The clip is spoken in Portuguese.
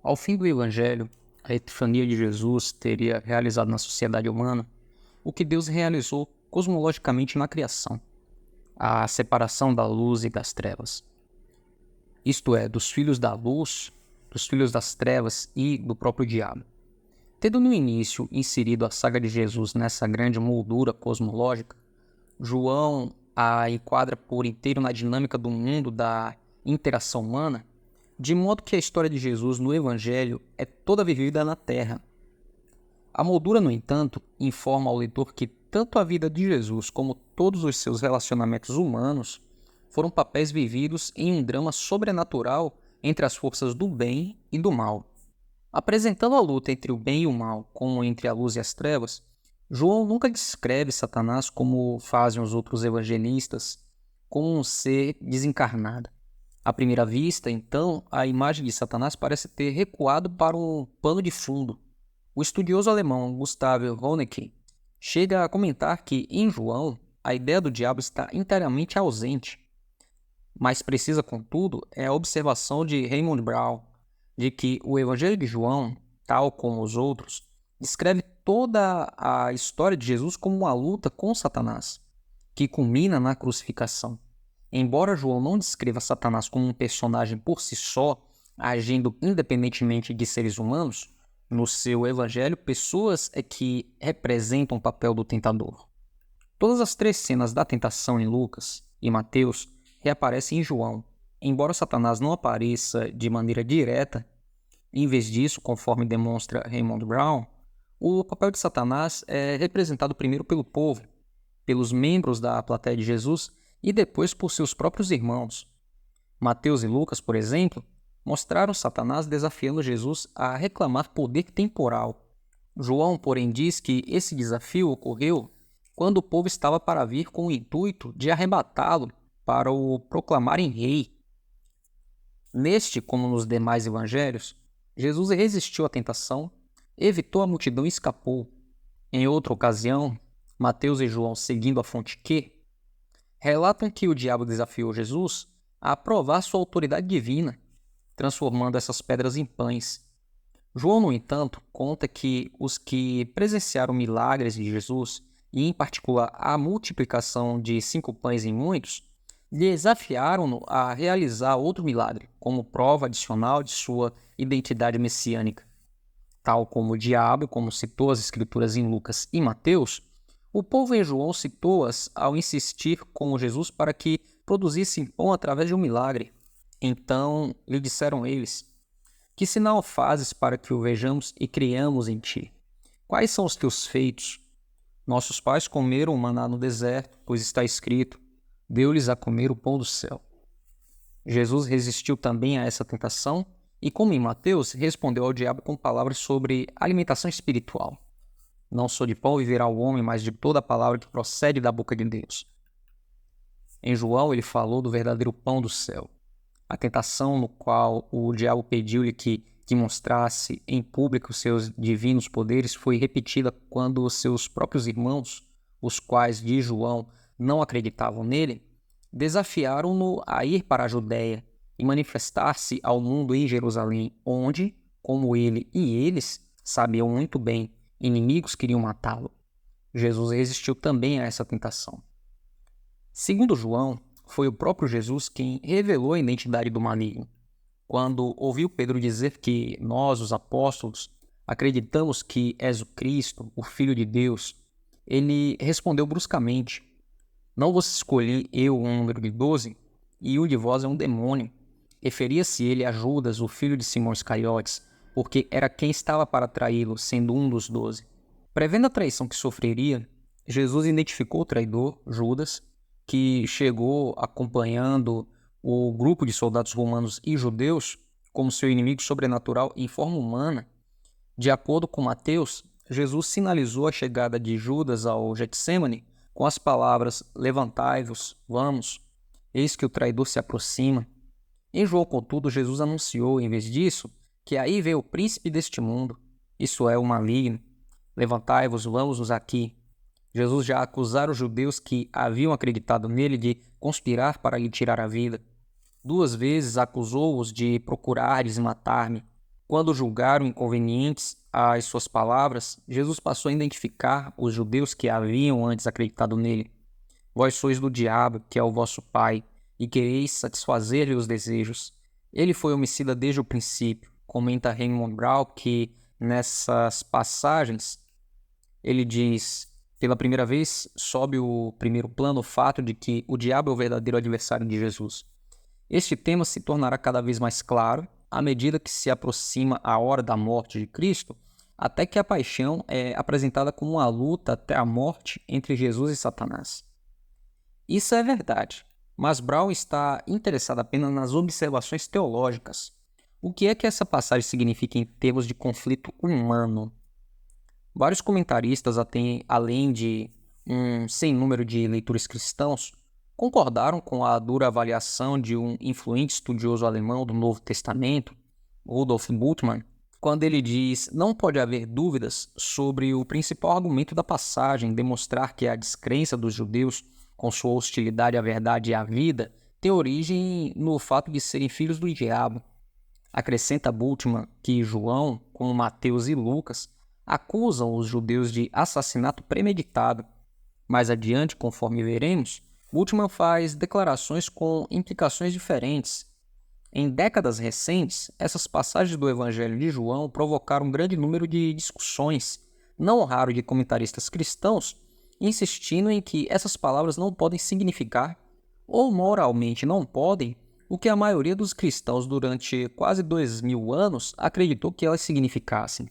Ao fim do Evangelho, a epifania de Jesus teria realizado na sociedade humana o que Deus realizou cosmologicamente na criação, a separação da luz e das trevas. Isto é, dos filhos da luz, dos filhos das trevas e do próprio diabo. Tendo no início inserido a saga de Jesus nessa grande moldura cosmológica, João a enquadra por inteiro na dinâmica do mundo da interação humana, de modo que a história de Jesus no Evangelho é toda vivida na Terra. A moldura, no entanto, informa ao leitor que tanto a vida de Jesus como todos os seus relacionamentos humanos foram papéis vividos em um drama sobrenatural entre as forças do bem e do mal. Apresentando a luta entre o bem e o mal como entre a luz e as trevas, João nunca descreve Satanás como fazem os outros evangelistas, como um ser desencarnado. À primeira vista, então, a imagem de Satanás parece ter recuado para um pano de fundo. O estudioso alemão Gustav Honecker chega a comentar que, em João, a ideia do diabo está inteiramente ausente. Mais precisa, contudo, é a observação de Raymond Brown, de que o Evangelho de João, tal como os outros, descreve toda a história de Jesus como uma luta com Satanás, que culmina na crucificação. Embora João não descreva Satanás como um personagem por si só, agindo independentemente de seres humanos, no seu evangelho, pessoas é que representam o papel do tentador. Todas as três cenas da tentação em Lucas e Mateus reaparecem em João. Embora Satanás não apareça de maneira direta, em vez disso, conforme demonstra Raymond Brown, o papel de Satanás é representado primeiro pelo povo, pelos membros da plateia de Jesus e depois por seus próprios irmãos. Mateus e Lucas, por exemplo, mostraram Satanás desafiando Jesus a reclamar poder temporal. João, porém, diz que esse desafio ocorreu quando o povo estava para vir com o intuito de arrebatá-lo para o proclamarem rei. Neste, como nos demais evangelhos, Jesus resistiu à tentação, evitou a multidão e escapou. Em outra ocasião, Mateus e João, seguindo a fonte Q, relatam que o diabo desafiou Jesus a provar sua autoridade divina, transformando essas pedras em pães. João, no entanto, conta que os que presenciaram milagres de Jesus, e em particular a multiplicação de 5 pães em muitos, desafiaram-no a realizar outro milagre, como prova adicional de sua identidade messiânica. Tal como o diabo, como citou as escrituras em Lucas e Mateus, o povo em João citou-as ao insistir com Jesus para que produzissem pão através de um milagre. Então lhe disseram eles: que sinal fazes para que o vejamos e criamos em ti? Quais são os teus feitos? Nossos pais comeram o maná no deserto, pois está escrito: deu-lhes a comer o pão do céu. Jesus resistiu também a essa tentação e, como em Mateus, respondeu ao diabo com palavras sobre alimentação espiritual. Não só de pão viverá o homem, mas de toda a palavra que procede da boca de Deus. Em João, ele falou do verdadeiro pão do céu. A tentação no qual o diabo pediu-lhe que mostrasse em público seus divinos poderes foi repetida quando seus próprios irmãos, os quais, de João, não acreditavam nele, desafiaram-no a ir para a Judéia e manifestar-se ao mundo em Jerusalém, onde, como ele e eles sabiam muito bem, inimigos queriam matá-lo. Jesus resistiu também a essa tentação. Segundo João, foi o próprio Jesus quem revelou a identidade do maligno. Quando ouviu Pedro dizer que nós, os apóstolos, acreditamos que és o Cristo, o Filho de Deus, ele respondeu bruscamente: não vos escolhi eu um número de 12, e um de vós é um demônio. Referia-se ele a Judas, o filho de Simão Iscariotes, porque era quem estava para traí-lo, sendo um dos 12. Prevendo a traição que sofreria, Jesus identificou o traidor, Judas, que chegou acompanhando o grupo de soldados romanos e judeus como seu inimigo sobrenatural em forma humana. De acordo com Mateus, Jesus sinalizou a chegada de Judas ao Getsêmani com as palavras: levantai-vos, vamos, eis que o traidor se aproxima. Em João, contudo, Jesus anunciou, em vez disso, que aí veio o príncipe deste mundo, isso é, o maligno. Levantai-vos, vamos-nos aqui. Jesus já acusara os judeus que haviam acreditado nele de conspirar para lhe tirar a vida. 2 vezes acusou-os de procurares matar-me. Quando julgaram inconvenientes as suas palavras, Jesus passou a identificar os judeus que haviam antes acreditado nele. Vós sois do diabo, que é o vosso pai, e quereis satisfazer-lhe os desejos. Ele foi homicida desde o princípio. Comenta Raymond Brown que nessas passagens ele diz: pela primeira vez, sobe o primeiro plano o fato de que o diabo é o verdadeiro adversário de Jesus. Este tema se tornará cada vez mais claro à medida que se aproxima a hora da morte de Cristo, até que a paixão é apresentada como uma luta até a morte entre Jesus e Satanás. Isso é verdade, mas Brown está interessado apenas nas observações teológicas. O que é que essa passagem significa em termos de conflito humano? Vários comentaristas, além de um sem número de leitores cristãos, concordaram com a dura avaliação de um influente estudioso alemão do Novo Testamento, Rudolf Bultmann, quando ele diz: não pode haver dúvidas sobre o principal argumento da passagem, demonstrar que a descrença dos judeus com sua hostilidade à verdade e à vida tem origem no fato de serem filhos do diabo. Acrescenta Bultmann que João, como Mateus e Lucas, acusam os judeus de assassinato premeditado. Mais adiante, conforme veremos, Bultmann faz declarações com implicações diferentes. Em décadas recentes, essas passagens do Evangelho de João provocaram um grande número de discussões, não raro de comentaristas cristãos, insistindo em que essas palavras não podem significar, ou moralmente não podem, o que a maioria dos cristãos durante quase 2000 anos acreditou que elas significassem.